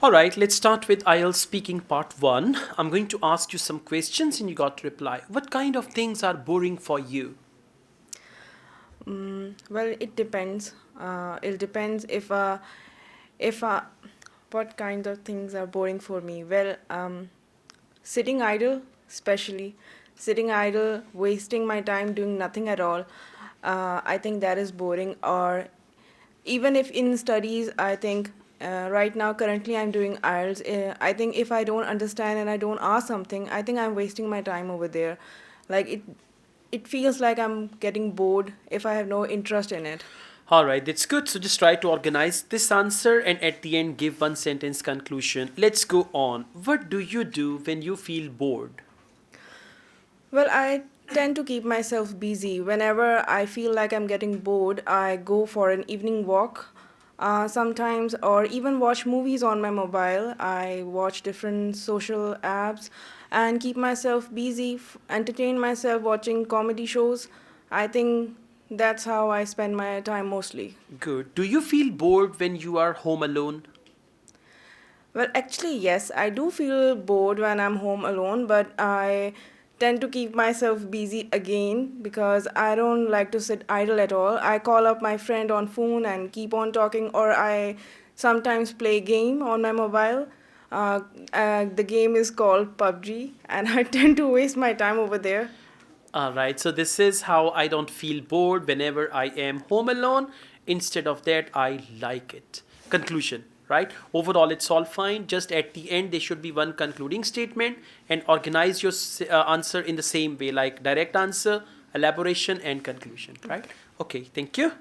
All right, let's start with IELTS speaking part 1. I'm going to ask you some questions and you got to reply. What kind of things are boring for you? Well, it depends. It depends if what kind of things are boring for me. Well, sitting idle, especially sitting idle, wasting my time doing nothing at all. I think that is boring. Or even if in studies, I think right now currently I'm doing IELTS. I think if I don't understand and I don't ask something, I think I'm wasting my time over there. Like it feels like I'm getting bored if I have no interest in it. All right, that's good. So just try to organize this answer and at the end give one sentence conclusion. Let's go on. What do you do when you feel bored? Well, I tend to keep myself busy. Whenever I feel like I'm getting bored, I go for an evening walk. Sometimes, or even watch movies on my mobile. I watch different social apps and keep myself busy, entertain myself watching comedy shows. I think that's how I spend my time mostly. Good. Do you feel bored when you are home alone? Well, actually, yes, I do feel bored when I'm home alone, but I tend to keep myself busy again because I don't like to sit idle at all. I call up my friend on phone and keep on talking, or I sometimes play game on my mobile. The game is called PUBG, and I tend to waste my time over there. All right, so this is how I don't feel bored whenever I am home alone. Instead of that, I like it. Conclusion, right? Overall, it's all fine. Just at the end, there should be one concluding statement and organize your answer in the same way like direct answer, elaboration, and conclusion, right? Okay. Okay, thank you.